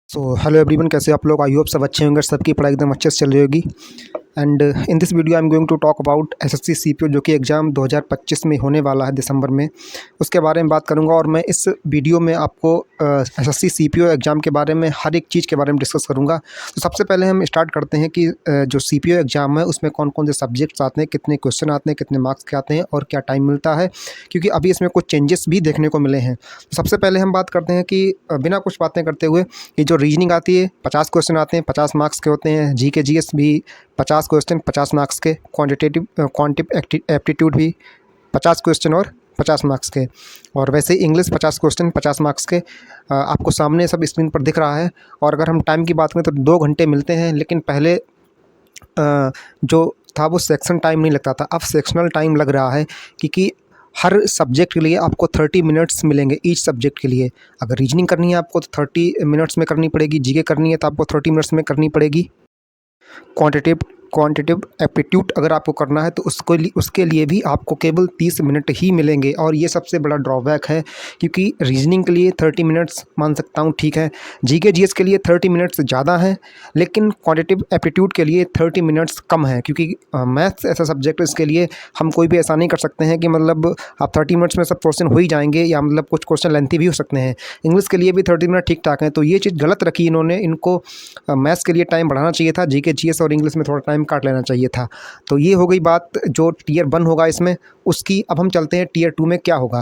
Hello everyone, कैसे आप लोग? आई होप सब अच्छे होंगे, सबकी पढ़ाई एकदम अच्छे से चल रही होगी। And in this video I am going to talk about SSC CPO, जो कि एग्ज़ाम 2025 में होने वाला है दिसंबर में। उसके बारे में बात करूंगा और मैं इस वीडियो में आपको एसएससी सीपीओ एग्ज़ाम के बारे में हर एक चीज़ के बारे में डिस्कस करूंगा। तो सबसे पहले हम स्टार्ट करते हैं कि जो सीपीओ एग्ज़ाम है उसमें कौन कौन से सब्जेक्ट्स आते हैं, कितने क्वेश्चन आते हैं, कितने मार्क्स के आते हैं और क्या टाइम मिलता है, क्योंकि अभी इसमें कुछ चेंजेस भी देखने को मिले हैं। तो सबसे पहले हम बात करते हैं कि बिना कुछ बातें करते हुए कि जो रीजनिंग आती है 50 क्वेश्चन आते हैं, 50 मार्क्स के होते हैं। जीके जीएस भी 50 क्वेश्चन 50 मार्क्स के। क्वांटिटिव एप्टीट्यूड भी 50 क्वेश्चन और 50 मार्क्स के। और वैसे इंग्लिश 50 क्वेश्चन 50 मार्क्स के। आपको सामने सब स्क्रीन पर दिख रहा है। और अगर हम टाइम की बात करें तो 2 घंटे मिलते हैं, लेकिन पहले जो था वो सेक्शन टाइम नहीं लगता था, अब सेक्शनल टाइम लग रहा है, क्योंकि हर सब्जेक्ट के लिए आपको 30 मिनट्स मिलेंगे ईच सब्जेक्ट के लिए। अगर रीजनिंग करनी है आपको तो 30 मिनट्स में करनी पड़ेगी, जीके करनी है तो आपको 30 मिनट्स में करनी पड़ेगी। क्वांटिटिव एप्टीट्यूड अगर आपको करना है तो उसके लिए भी आपको केवल 30 मिनट ही मिलेंगे। और ये सबसे बड़ा ड्रॉबैक है, क्योंकि रीजनिंग के लिए 30 मिनट्स मान सकता हूँ, ठीक है। जीके जीएस के लिए 30 मिनट्स ज़्यादा हैं, लेकिन क्वांटिटिव एप्टीट्यूड के लिए 30 मिनट्स कम है, क्योंकि मैथ्स ऐसा सब्जेक्ट है इसके लिए हम कोई भी ऐसा नहीं कर सकते हैं कि मतलब आप 30 मिनट्स में सब क्वेश्चन हो ही जाएंगे, या मतलब कुछ क्वेश्चन लेंथी भी हो सकते हैं। इंग्लिश के लिए भी 30 मिनट ठीक ठाक है। तो ये चीज़ गलत रखी इन्होंने, इनको मैथ्स के लिए टाइम बढ़ाना चाहिए था, जीके जीएस और इंग्लिश में थोड़ा टाइम काट लेना चाहिए था। तो ये हो गई बात जो टीयर 1 होगा इसमें उसकी। अब हम चलते हैं टीयर 2 में क्या होगा।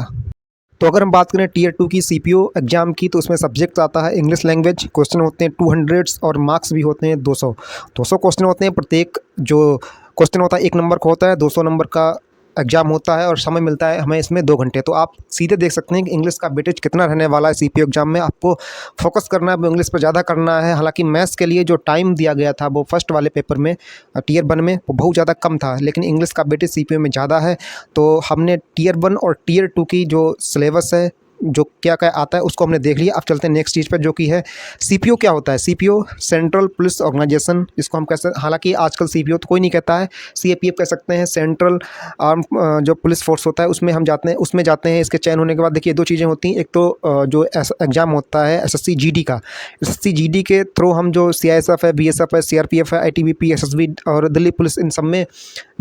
तो अगर हम बात करें टीयर 2 की सीपीओ एग्जाम की, तो उसमें सब्जेक्ट आता है इंग्लिश लैंग्वेज। क्वेश्चन होते हैं 200 और मार्क्स भी होते हैं 200 क्वेश्चन होते हैं। प्रत्येक जो क्वेश्चन होता है 1 नंबर का होता है, 200 नंबर का एग्जाम होता है और समय मिलता है हमें इसमें 2 घंटे। तो आप सीधे देख सकते हैं कि इंग्लिश का वेटेज कितना रहने वाला है सीपीओ एग्जाम में। आपको फोकस करना है, इंग्लिश पर ज़्यादा करना है। हालांकि मैथ्स के लिए जो टाइम दिया गया था वो फर्स्ट वाले पेपर में टीयर 1 में वो बहुत ज़्यादा कम था, लेकिन इंग्लिश का वेटेज सीपीओ में ज़्यादा है। तो हमने टीयर 1 और टीयर 2 की जो सिलेबस है, जो क्या क्या आता है, उसको हमने देख लिया। अब चलते हैं नेक्स्ट चीज़ पर, जो कि है सीपीओ क्या होता है। सीपीओ सेंट्रल पुलिस ऑर्गेनाइजेशन, जिसको हम कह सकते हैं, हालांकि आजकल सीपीओ तो कोई नहीं कहता है, सीएपीएफ कह सकते हैं। सेंट्रल आर्म जो पुलिस फोर्स होता है उसमें हम जाते हैं, उसमें जाते हैं। इसके चयन होने के बाद देखिए 2 चीज़ें होती हैं। एक तो जो एग्ज़ाम होता है एसएससी जीडी का, एसएससी जीडी के थ्रू हम जो सीआईएसएफ है, बीएसएफ है, सीआरपीएफ है, आईटीबीपी, एसएसबी और दिल्ली पुलिस, इन सब में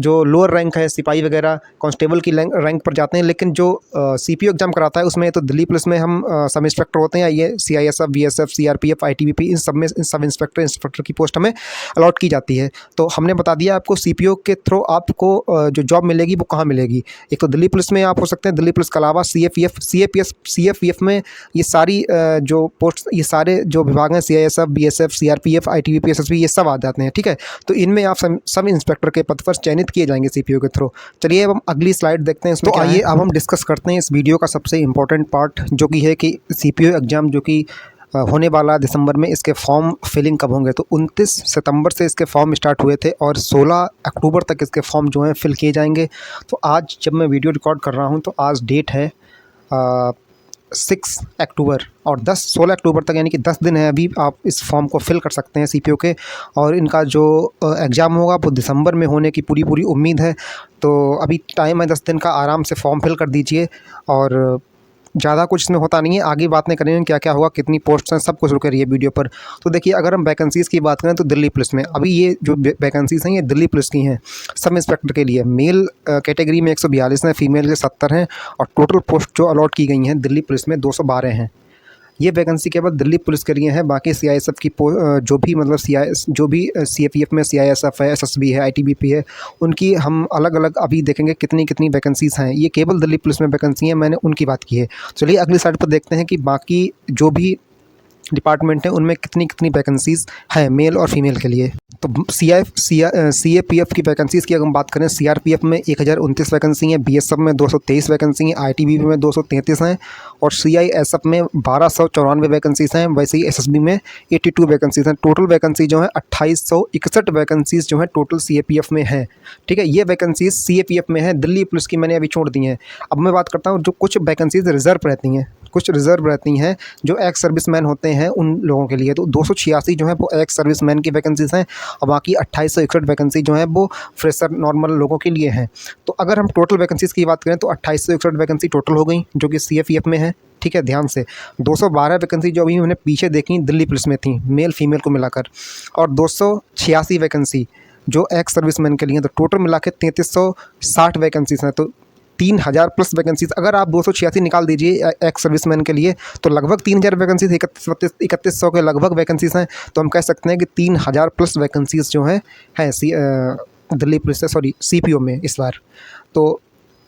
जो लोअर रैंक है, सिपाही वगैरह कांस्टेबल की रैंक पर जाते हैं। लेकिन जो सीपीओ एग्जाम कराता है उसमें तो दिल्ली पुलिस में हम सब इंस्पेक्टर होते हैं। ये सीआईएसएफ, बीएसएफ, सीआरपीएफ, आईटीबीपी, इन सब में इन सब इंस्पेक्टर की पोस्ट हमें अलॉट की जाती है। तो हमने बता दिया आपको सीपीओ के थ्रू आपको जो जॉब मिलेगी वो कहाँ मिलेगी। एक तो दिल्ली पुलिस में आप हो सकते हैं, दिल्ली पुलिस के अलावा सीएपीएफ में ये सारी जो पोस्ट, ये सारे जो विभाग हैं, CISF, BSF, CRPF, ITBP, SSB, ये सब आ जाते हैं, ठीक है। तो इनमें आप सब इंस्पेक्टर के पद पर चयनित किए जाएंगे सीपीओ के थ्रू। चलिए अब हम अगली स्लाइड देखते हैं। तो आइए अब हम डिस्कस करते हैं इस वीडियो का सबसे इम्पोर्टेंट पार्ट, जो कि है कि सीपीओ एग्ज़ाम जो कि होने वाला दिसंबर में, इसके फॉर्म फिलिंग कब होंगे। तो 29 सितंबर से इसके फॉर्म स्टार्ट हुए थे और 16 अक्टूबर तक इसके फॉर्म जो हैं फिल किए जाएंगे। तो आज जब मैं वीडियो रिकॉर्ड कर रहा हूं तो आज डेट है 6 अक्टूबर, और 16 अक्टूबर तक, यानी कि 10 दिन है अभी, आप इस फॉर्म को फिल कर सकते हैं सीपीओ के। और इनका जो एग्ज़ाम होगा वो दिसंबर में होने की पूरी उम्मीद है। तो अभी टाइम है 10 दिन का, आराम से फॉर्म फिल कर दीजिए। और ज़्यादा कुछ इसमें होता नहीं है, आगे बातें करेंगे क्या क्या होगा, कितनी पोस्ट्स हैं, सब कुछ रुके रहिए वीडियो पर। तो देखिए अगर हम वैकेंसीज़ की बात करें तो दिल्ली पुलिस में अभी ये जो वैकेंसीज़ हैं ये दिल्ली पुलिस की हैं। सब इंस्पेक्टर के लिए मेल कैटेगरी में 142 हैं, फीमेल के 70 हैं, और टोटल पोस्ट जो अलॉट की गई हैं दिल्ली पुलिस में 212 हैं। ये वैकेंसी केवल दिल्ली पुलिस के लिए है। बाकी सीआईएसएफ की जो भी मतलब सीएपीएफ में सीआईएसएफ है, एसएसबी है, आईटीबीपी है, उनकी हम अलग अलग अभी देखेंगे कितनी कितनी वैकेंसीज़ हैं। ये केवल दिल्ली पुलिस में वैकेंसी है, मैंने उनकी बात की है। चलिए अगली साइड पर देखते हैं कि बाकी जो भी डिपार्टमेंट हैं उनमें कितनी कितनी वैकेंसीज़ हैं मेल और फीमेल के लिए। तो सीएपीएफ की वैकेंसीज़ की अगर हम बात करें, सीआरपीएफ में 1029 वैकेंसी हैं, बीएसएफ में 223 वैकेंसी हैं, आईटीबीपी में 233 हैं, और सीआईएसएफ में 1294 वैकेंसीज़ हैं। वैसे ही एसएसबी में 82 वैकेंसीज़ हैं। टोटल वैकेंसी जो है 2861 वैकेंसीज़ जो है टोटल सीएपीएफ में हैं, ठीक है। ये वैकेंसीज़ सीएपीएफ में है, दिल्ली पुलिस की मैंने अभी छोड़ दी हैं। अब मैं बात करता हूँ जो कुछ वैकेंसीज़ रिजर्व रहती हैं, कुछ रिज़र्व रहती हैं जो एक्स सर्विसमैन होते हैं उन लोगों के लिए। तो 286 जो है वो एक्स सर्विसमैन की वैकेंसीज़ हैं और बाकी 2861 वैकेंसी जो है वो फ्रेशर नॉर्मल लोगों के लिए हैं। तो अगर हम टोटल वैकेंसीज़ की बात करें तो 2861 वैकेंसी टोटल हो गई जो कि CFEF में है, ठीक है। ध्यान से 212 वैकेंसी जो अभी मैंने पीछे देखी दिल्ली पुलिस में थी, मेल फीमेल को मिलाकर, और 286 वैकेंसी जो एक्स सर्विसमैन के लिए हैं। तो टोटल मिला के 3360 वैकेंसीज़ हैं। तो 3000 प्लस वैकेंसीज़ अगर आप 286 निकाल दीजिए एक्स सर्विसमैन के लिए तो लगभग 3000 वैकेंसीज़, 3100 के लगभग वैकेंसीज़ हैं। तो हम कह सकते हैं कि 3000 प्लस वैकेंसीज़ जो हैं दिल्ली पुलिस से, सॉरी CPO में इस बार। तो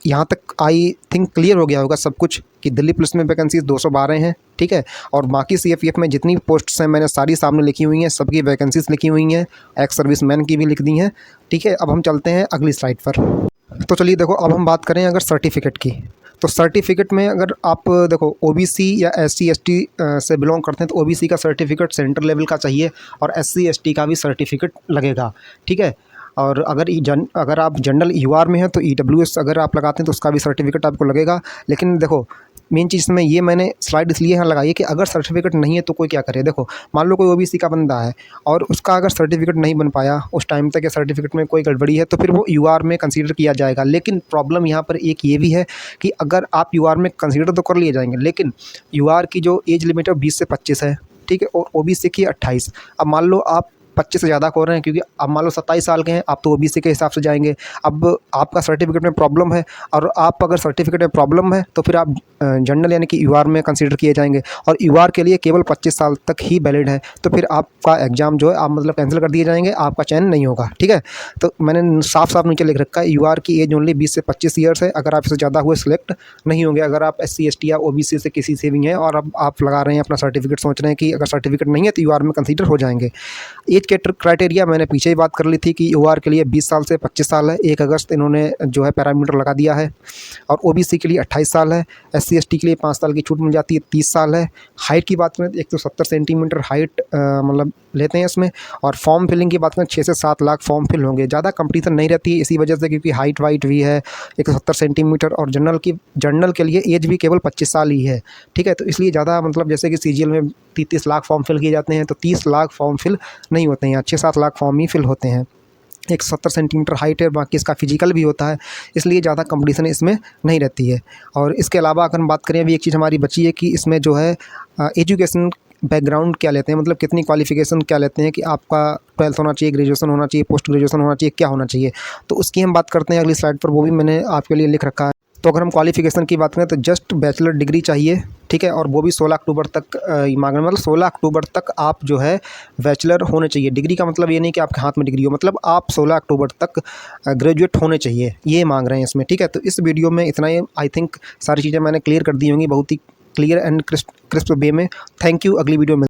यहाँ तक आई थिंक क्लियर हो गया होगा सब कुछ कि दिल्ली पुलिस में वैकेंसीज़ 212 हैं, ठीक है। और बाकी CFEF में जितनी पोस्ट्स हैं मैंने सारी सामने लिखी हुई हैं, सबकी वैकेंसीज़ लिखी हुई हैं, एक्स सर्विसमैन की भी लिख दी हैं, ठीक है। अब हम चलते हैं अगली स्लाइड पर। तो चलिए देखो, अब हम बात करें अगर सर्टिफिकेट की, तो सर्टिफिकेट में अगर आप देखो OBC या SC ST से बिलोंग करते हैं तो OBC का सर्टिफिकेट सेंटर लेवल का चाहिए और SC ST का भी सर्टिफिकेट लगेगा, ठीक है। और अगर आप जनरल UR में हैं तो EWS अगर आप लगाते हैं तो उसका भी सर्टिफिकेट आपको लगेगा। लेकिन देखो मेन चीज़ में ये मैंने स्लाइड इसलिए यहाँ लगाई है कि अगर सर्टिफिकेट नहीं है तो कोई क्या करे। देखो मान लो कोई OBC का बंदा है और उसका अगर सर्टिफिकेट नहीं बन पाया उस टाइम तक, या सर्टिफिकेट में कोई गड़बड़ी है, तो फिर वो UR में कंसीडर किया जाएगा। लेकिन प्रॉब्लम यहाँ पर एक ये भी है कि अगर आप UR में कंसीडर तो कर लिए जाएंगे, लेकिन UR की जो एज लिमिट है 20 से 25 है, ठीक है, और OBC की 28। अब मान लो आप 25 से ज़्यादा हो रहे हैं, क्योंकि अब मान लो 27 साल के हैं आप, तो OBC के हिसाब से जाएंगे। अब आपका सर्टिफिकेट में प्रॉब्लम है और आप अगर सर्टिफिकेट में प्रॉब्लम है तो फिर आप जनरल यानी कि UR में कंसीडर किए जाएंगे, और UR के लिए केवल 25 साल तक ही वैलिड है। तो फिर आपका एग्ज़ाम जो है आप मतलब कैंसिल कर दिए जाएंगे, आपका चयन नहीं होगा, ठीक है। तो मैंने साफ साफ नीचे लिख रखा है UR की एज ओनली 20 से 25 ईयर्स है। अगर आप इससे ज़्यादा हुए सिलेक्ट नहीं होंगे। अगर आप SC ST या OBC से किसी से भी हैं और अब आप लगा रहे हैं अपना सर्टिफिकेट, सोच रहे हैं कि अगर सर्टिफिकेट नहीं है तो UR में कंसीडर हो जाएंगे। एज के क्राइटेरिया मैंने पीछे ही बात कर ली थी कि UR के लिए 20 साल से 25 साल है, 1 अगस्त इन्होंने जो है पैरामीटर लगा दिया है, और OBC के लिए 28 साल है, SC ST के लिए 5 साल की छूट मिल जाती है, 30 साल है। हाइट की बात करें तो 170 सेंटीमीटर हाइट मतलब लेते हैं इसमें, और फॉर्म फिलिंग की बात करें 6 से 7 लाख फॉर्म फिल होंगे। ज़्यादा कंपटीशन नहीं रहती है इसी वजह से, क्योंकि हाइट वाइट भी है 170 सेंटीमीटर, और जनरल के लिए एज भी केवल 25 साल ही है, ठीक है। तो इसलिए ज़्यादा मतलब जैसे कि CGL में 30 लाख फॉर्म फिल किए जाते हैं तो 30 लाख फॉर्म फिल नहीं होते हैं, यहाँ 6-7 लाख फॉर्म ही फिल होते हैं। 170 सेंटीमीटर हाइट है, बाकी इसका फिजिकल भी होता है, इसलिए ज़्यादा कंपटीशन इसमें नहीं रहती है। और इसके अलावा अगर हम बात करें, अभी एक चीज़ हमारी बची है कि इसमें जो है एजुकेशन बैकग्राउंड क्या लेते हैं, मतलब कितनी क्वालिफ़िकेशन क्या लेते हैं, कि आपका 12th होना चाहिए, ग्रेजुएशन होना चाहिए, पोस्ट ग्रेजुएशन होना चाहिए, क्या होना चाहिए। तो उसकी हम बात करते हैं अगली स्लाइड पर, वो भी मैंने आपके लिए लिख रखा है। तो अगर हम क्वालिफ़िकेशन की बात करें तो जस्ट बैचलर डिग्री चाहिए, ठीक है, और वो भी 16 अक्टूबर तक मांगना, मतलब 16 अक्टूबर तक आप जो है बैचलर होने चाहिए। डिग्री का मतलब ये नहीं कि आपके हाथ में डिग्री हो, मतलब आप 16 अक्टूबर तक ग्रेजुएट होने चाहिए, ये मांग रहे हैं इसमें, ठीक है। तो इस वीडियो में इतना ही, आई थिंक सारी चीज़ें मैंने क्लियर कर दी होंगी बहुत ही क्लियर एंड क्रिस्प वे में। Thank you. अगली वीडियो में